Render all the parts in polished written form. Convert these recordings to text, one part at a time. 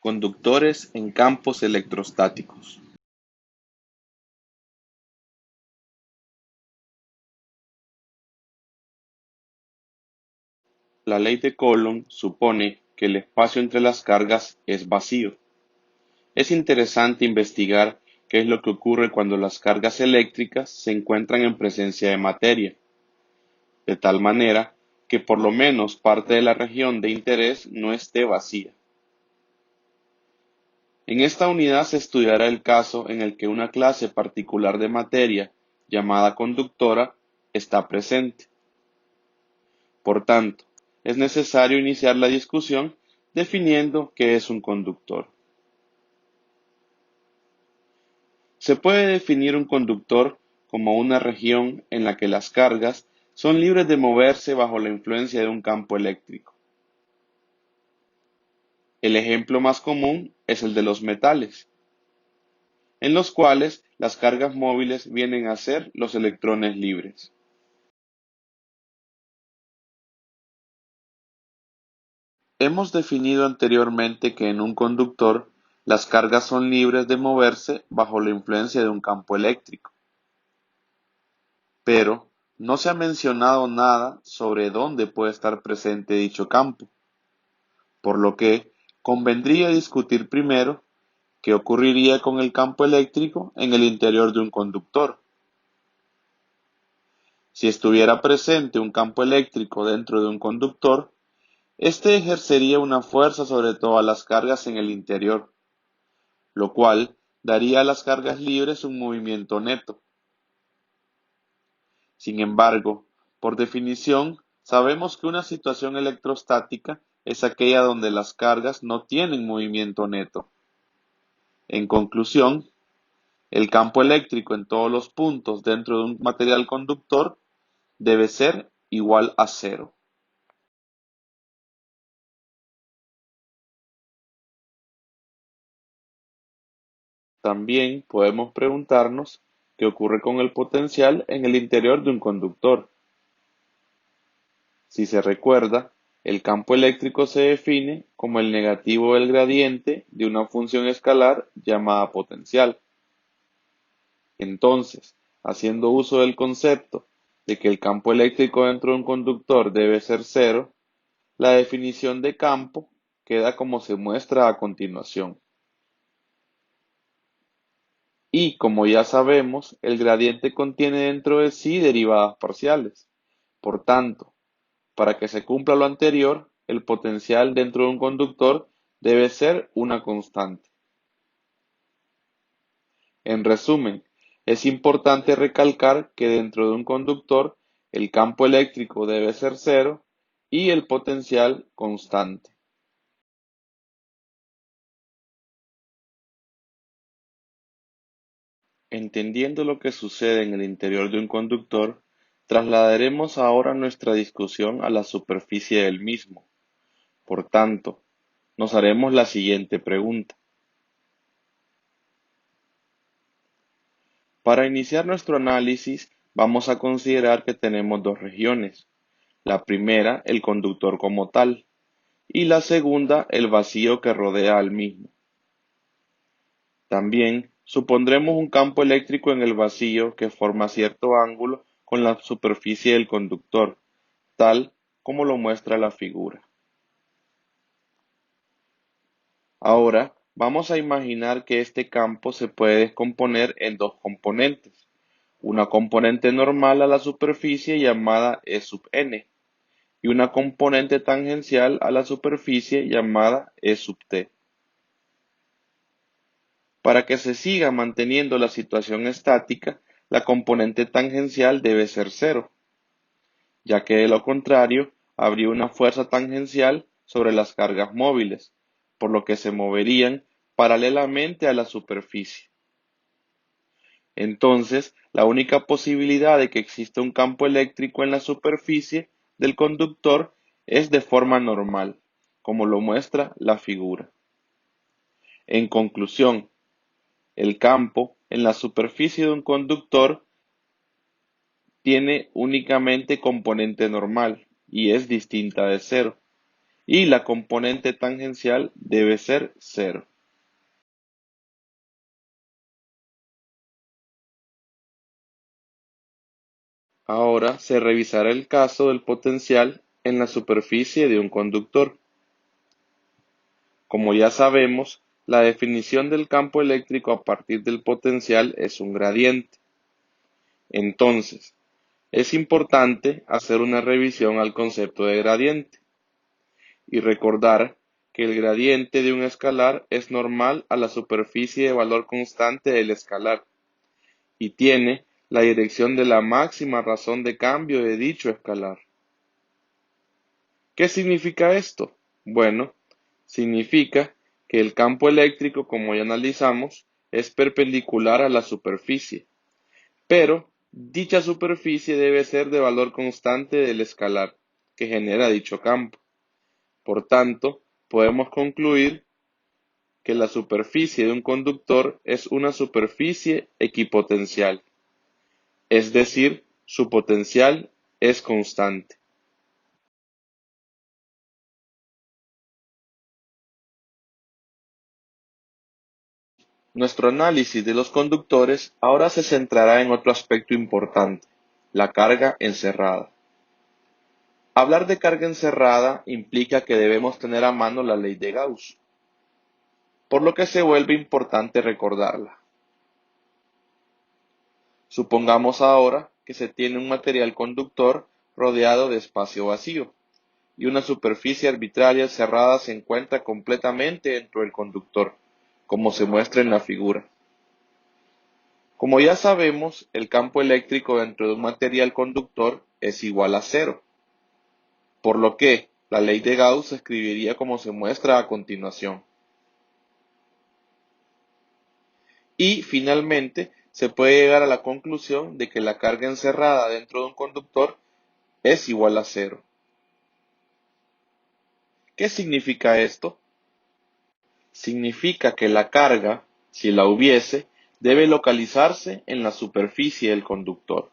Conductores en campos electrostáticos. La ley de Coulomb supone que el espacio entre las cargas es vacío. Es interesante investigar qué es lo que ocurre cuando las cargas eléctricas se encuentran en presencia de materia, de tal manera que por lo menos parte de la región de interés no esté vacía. En esta unidad se estudiará el caso en el que una clase particular de materia, llamada conductora, está presente. Por tanto, es necesario iniciar la discusión definiendo qué es un conductor. Se puede definir un conductor como una región en la que las cargas son libres de moverse bajo la influencia de un campo eléctrico. El ejemplo más común es el de los metales, en los cuales las cargas móviles vienen a ser los electrones libres. Hemos definido anteriormente que en un conductor las cargas son libres de moverse bajo la influencia de un campo eléctrico, pero no se ha mencionado nada sobre dónde puede estar presente dicho campo, por lo que convendría discutir primero qué ocurriría con el campo eléctrico en el interior de un conductor. Si estuviera presente un campo eléctrico dentro de un conductor, éste ejercería una fuerza sobre todas las cargas en el interior, lo cual daría a las cargas libres un movimiento neto. Sin embargo, por definición, sabemos que una situación electrostática es aquella donde las cargas no tienen movimiento neto. En conclusión, el campo eléctrico en todos los puntos dentro de un material conductor debe ser igual a cero. También podemos preguntarnos qué ocurre con el potencial en el interior de un conductor. Si se recuerda, el campo eléctrico se define como el negativo del gradiente de una función escalar llamada potencial. Entonces, haciendo uso del concepto de que el campo eléctrico dentro de un conductor debe ser cero, la definición de campo queda como se muestra a continuación. Y como ya sabemos, el gradiente contiene dentro de sí derivadas parciales. Por tanto, para que se cumpla lo anterior, el potencial dentro de un conductor debe ser una constante. En resumen, es importante recalcar que dentro de un conductor el campo eléctrico debe ser cero y el potencial constante. Entendiendo lo que sucede en el interior de un conductor, trasladaremos ahora nuestra discusión a la superficie del mismo. Por tanto, nos haremos la siguiente pregunta. Para iniciar nuestro análisis, vamos a considerar que tenemos dos regiones. La primera, el conductor como tal, y la segunda, el vacío que rodea al mismo. También supondremos un campo eléctrico en el vacío que forma cierto ángulo con la superficie del conductor, tal como lo muestra la figura. Ahora, vamos a imaginar que este campo se puede descomponer en dos componentes. Una componente normal a la superficie llamada E sub n y una componente tangencial a la superficie llamada E sub t. Para que se siga manteniendo la situación estática, la componente tangencial debe ser cero, ya que de lo contrario habría una fuerza tangencial sobre las cargas móviles, por lo que se moverían paralelamente a la superficie. Entonces, la única posibilidad de que exista un campo eléctrico en la superficie del conductor es de forma normal, como lo muestra la figura. En conclusión, el campo en la superficie de un conductor tiene únicamente componente normal y es distinta de cero. y la componente tangencial debe ser cero. Ahora se revisará el caso del potencial en la superficie de un conductor. Como ya sabemos, la definición del campo eléctrico a partir del potencial es un gradiente. Entonces, es importante hacer una revisión al concepto de gradiente y recordar que el gradiente de un escalar es normal a la superficie de valor constante del escalar y tiene la dirección de la máxima razón de cambio de dicho escalar. ¿Qué significa esto? Bueno, significa que el campo eléctrico, como ya analizamos, es perpendicular a la superficie, pero dicha superficie debe ser de valor constante del escalar que genera dicho campo. Por tanto, podemos concluir que la superficie de un conductor es una superficie equipotencial, es decir, su potencial es constante. Nuestro análisis de los conductores ahora se centrará en otro aspecto importante, la carga encerrada. Hablar de carga encerrada implica que debemos tener a mano la ley de Gauss, por lo que se vuelve importante recordarla. Supongamos ahora que se tiene un material conductor rodeado de espacio vacío y una superficie arbitraria cerrada se encuentra completamente dentro del conductor, como se muestra en la figura. Como ya sabemos, el campo eléctrico dentro de un material conductor es igual a cero, por lo que la ley de Gauss se escribiría como se muestra a continuación. Y finalmente, se puede llegar a la conclusión de que la carga encerrada dentro de un conductor es igual a cero. ¿Qué significa esto? Significa que la carga, si la hubiese, debe localizarse en la superficie del conductor.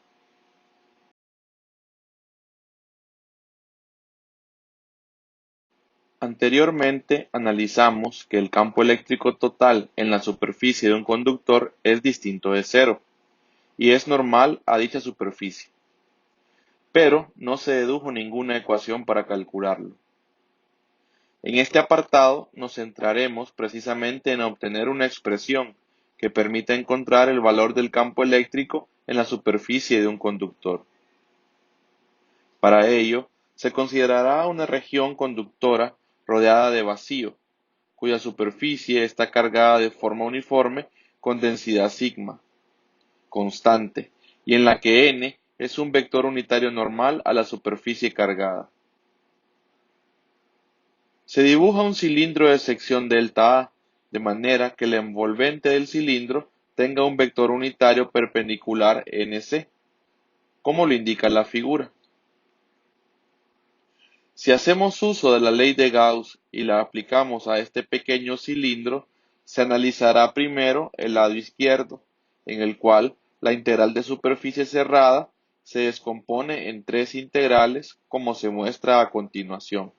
Anteriormente analizamos que el campo eléctrico total en la superficie de un conductor es distinto de cero, y es normal a dicha superficie, pero no se dedujo ninguna ecuación para calcularlo. En este apartado nos centraremos precisamente en obtener una expresión que permita encontrar el valor del campo eléctrico en la superficie de un conductor. Para ello, se considerará una región conductora rodeada de vacío, cuya superficie está cargada de forma uniforme con densidad sigma, constante, y en la que n es un vector unitario normal a la superficie cargada. Se dibuja un cilindro de sección delta A, de manera que la envolvente del cilindro tenga un vector unitario perpendicular NC, como lo indica la figura. Si hacemos uso de la ley de Gauss y la aplicamos a este pequeño cilindro, se analizará primero el lado izquierdo, en el cual la integral de superficie cerrada se descompone en tres integrales como se muestra a continuación.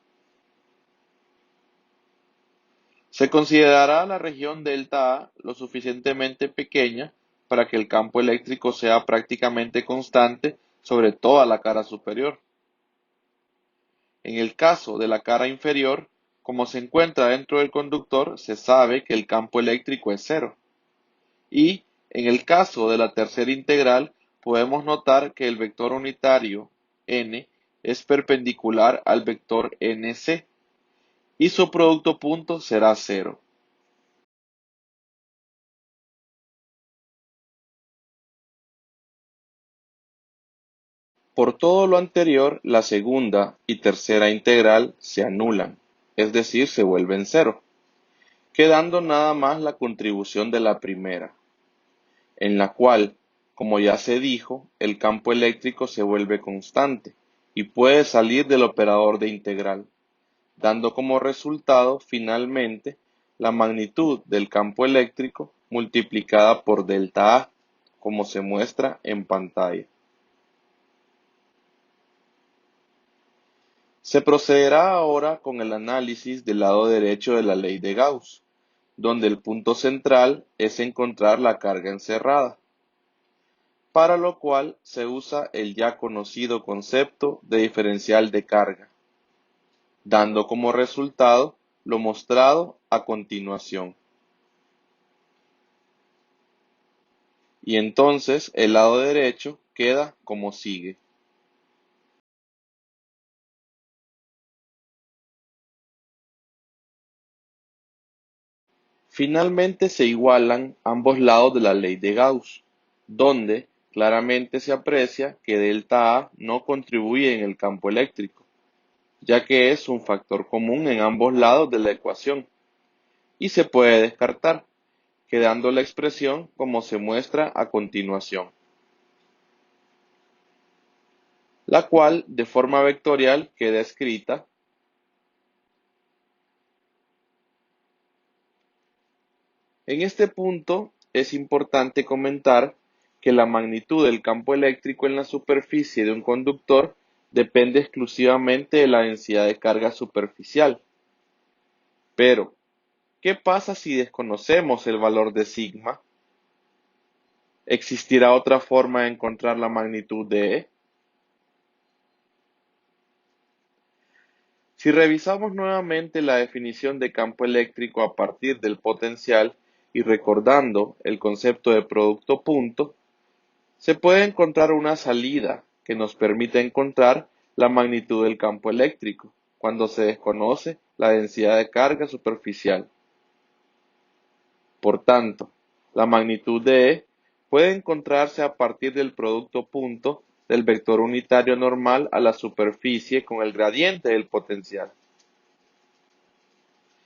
Se considerará la región delta A lo suficientemente pequeña para que el campo eléctrico sea prácticamente constante sobre toda la cara superior. En el caso de la cara inferior, como se encuentra dentro del conductor, se sabe que el campo eléctrico es cero. Y en el caso de la tercera integral, podemos notar que el vector unitario n es perpendicular al vector nc y su producto punto será cero. Por todo lo anterior, la segunda y tercera integral se anulan, es decir, se vuelven cero, quedando nada más la contribución de la primera, en la cual, como ya se dijo, el campo eléctrico se vuelve constante y puede salir del operador de integral, dando como resultado finalmente la magnitud del campo eléctrico multiplicada por delta A, como se muestra en pantalla. Se procederá ahora con el análisis del lado derecho de la ley de Gauss, donde el punto central es encontrar la carga encerrada, para lo cual se usa el ya conocido concepto de diferencial de carga, dando como resultado lo mostrado a continuación. Y entonces el lado derecho queda como sigue. Finalmente se igualan ambos lados de la ley de Gauss, donde claramente se aprecia que delta A no contribuye en el campo eléctrico, ya que es un factor común en ambos lados de la ecuación, y se puede descartar, quedando la expresión como se muestra a continuación, la cual de forma vectorial queda escrita. En este punto es importante comentar que la magnitud del campo eléctrico en la superficie de un conductor depende exclusivamente de la densidad de carga superficial. Pero, ¿qué pasa si desconocemos el valor de sigma? ¿Existirá otra forma de encontrar la magnitud de E? Si revisamos nuevamente la definición de campo eléctrico a partir del potencial y recordando el concepto de producto punto, se puede encontrar una salida que nos permite encontrar la magnitud del campo eléctrico cuando se desconoce la densidad de carga superficial. Por tanto, la magnitud de E puede encontrarse a partir del producto punto del vector unitario normal a la superficie con el gradiente del potencial.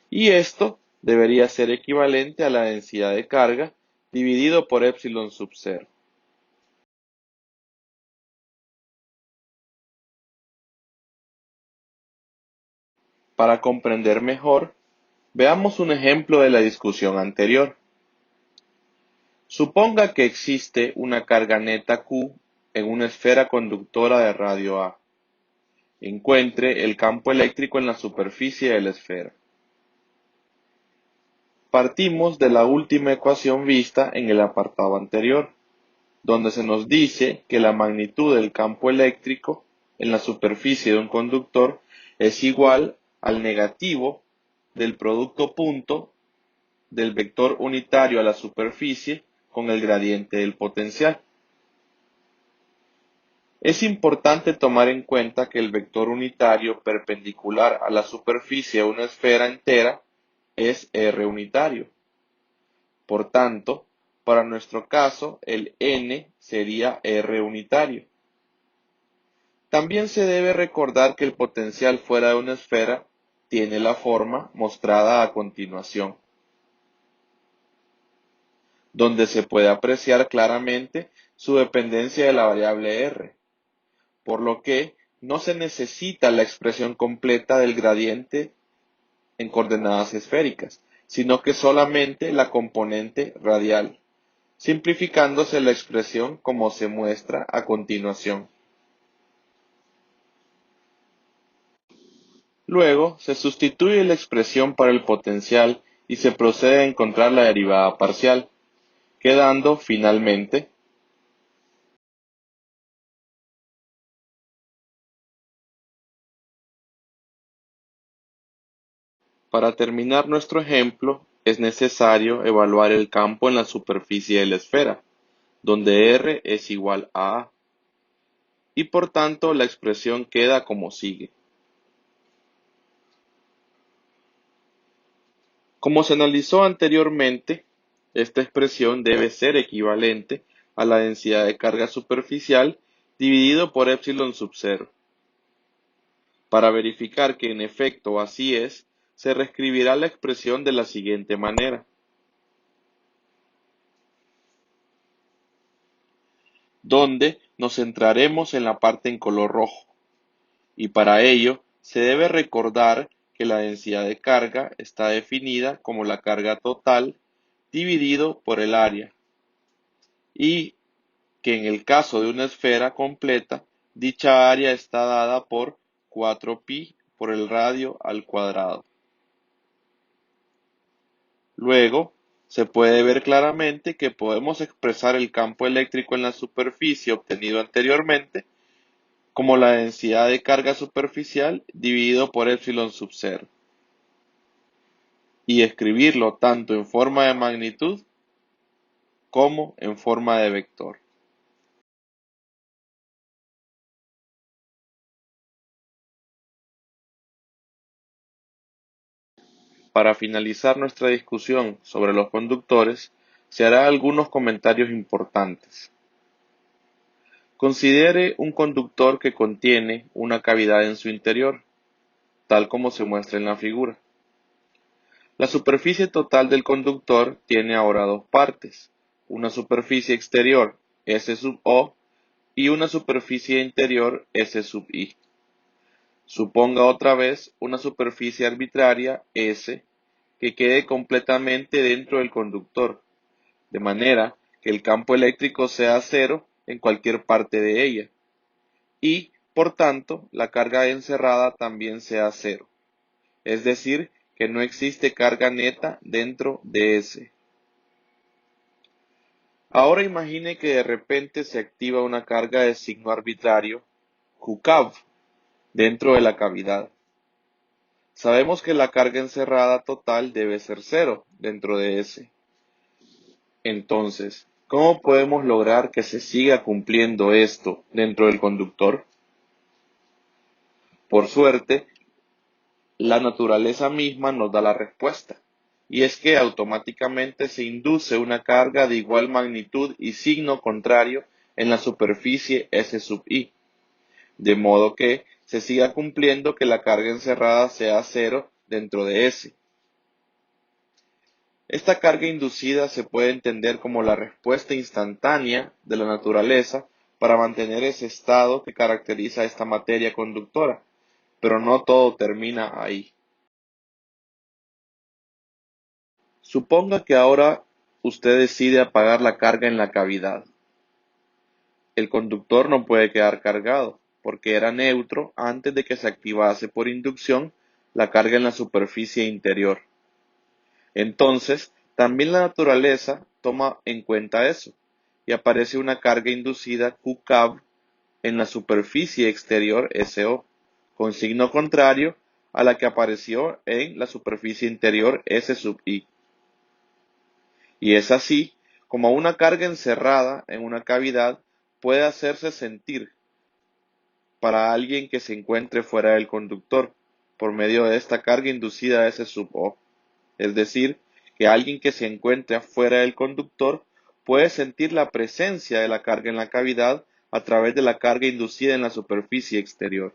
Y esto debería ser equivalente a la densidad de carga dividido por epsilon sub 0. Para comprender mejor, veamos un ejemplo de la discusión anterior. Suponga que existe una carga neta Q en una esfera conductora de radio A. Encuentre el campo eléctrico en la superficie de la esfera. Partimos de la última ecuación vista en el apartado anterior, donde se nos dice que la magnitud del campo eléctrico en la superficie de un conductor es igual al negativo del producto punto del vector unitario a la superficie con el gradiente del potencial. Es importante tomar en cuenta que el vector unitario perpendicular a la superficie de una esfera entera es R unitario. Por tanto, para nuestro caso, el n sería R unitario. También se debe recordar que el potencial fuera de una esfera tiene la forma mostrada a continuación, donde se puede apreciar claramente su dependencia de la variable R, por lo que no se necesita la expresión completa del gradiente en coordenadas esféricas, sino que solamente la componente radial, simplificándose la expresión como se muestra a continuación. Luego, se sustituye la expresión para el potencial y se procede a encontrar la derivada parcial, quedando finalmente. Para terminar nuestro ejemplo, es necesario evaluar el campo en la superficie de la esfera, donde R es igual a A, y por tanto la expresión queda como sigue. Como se analizó anteriormente, esta expresión debe ser equivalente a la densidad de carga superficial dividido por epsilon sub 0. Para verificar que en efecto así es, se reescribirá la expresión de la siguiente manera, donde nos centraremos en la parte en color rojo, y para ello se debe recordar que la densidad de carga está definida como la carga total dividido por el área, y que en el caso de una esfera completa, dicha área está dada por 4pi por el radio al cuadrado. Luego, se puede ver claramente que podemos expresar el campo eléctrico en la superficie obtenido anteriormente como la densidad de carga superficial dividido por epsilon sub 0, y escribirlo tanto en forma de magnitud como en forma de vector. Para finalizar nuestra discusión sobre los conductores, se hará algunos comentarios importantes. Considere un conductor que contiene una cavidad en su interior, tal como se muestra en la figura. La superficie total del conductor tiene ahora dos partes, una superficie exterior S sub O y una superficie interior S sub I. Suponga otra vez una superficie arbitraria S que quede completamente dentro del conductor, de manera que el campo eléctrico sea cero en cualquier parte de ella, y, por tanto, la carga encerrada también sea cero, es decir, que no existe carga neta dentro de S. Ahora imagine que de repente se activa una carga de signo arbitrario, QCAV, dentro de la cavidad. Sabemos que la carga encerrada total debe ser cero dentro de S. Entonces, ¿cómo podemos lograr que se siga cumpliendo esto dentro del conductor? Por suerte, la naturaleza misma nos da la respuesta, y es que automáticamente se induce una carga de igual magnitud y signo contrario en la superficie S sub I, de modo que se siga cumpliendo que la carga encerrada sea cero dentro de S. Esta carga inducida se puede entender como la respuesta instantánea de la naturaleza para mantener ese estado que caracteriza a esta materia conductora, pero no todo termina ahí. Suponga que ahora usted decide apagar la carga en la cavidad. El conductor no puede quedar cargado, porque era neutro antes de que se activase por inducción la carga en la superficie interior. Entonces, también la naturaleza toma en cuenta eso, y aparece una carga inducida QCAV en la superficie exterior SO, con signo contrario a la que apareció en la superficie interior S sub I. Y es así como una carga encerrada en una cavidad puede hacerse sentir para alguien que se encuentre fuera del conductor por medio de esta carga inducida S sub O. Es decir, que alguien que se encuentre afuera del conductor puede sentir la presencia de la carga en la cavidad a través de la carga inducida en la superficie exterior.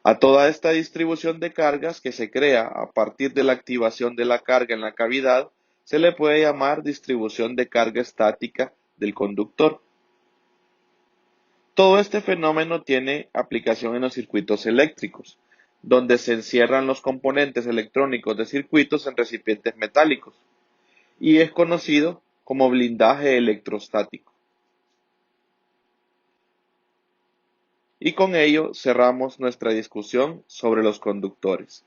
A toda esta distribución de cargas que se crea a partir de la activación de la carga en la cavidad se le puede llamar distribución de carga estática del conductor. Todo este fenómeno tiene aplicación en los circuitos eléctricos, donde se encierran los componentes electrónicos de circuitos en recipientes metálicos, y es conocido como blindaje electrostático. Y con ello cerramos nuestra discusión sobre los conductores.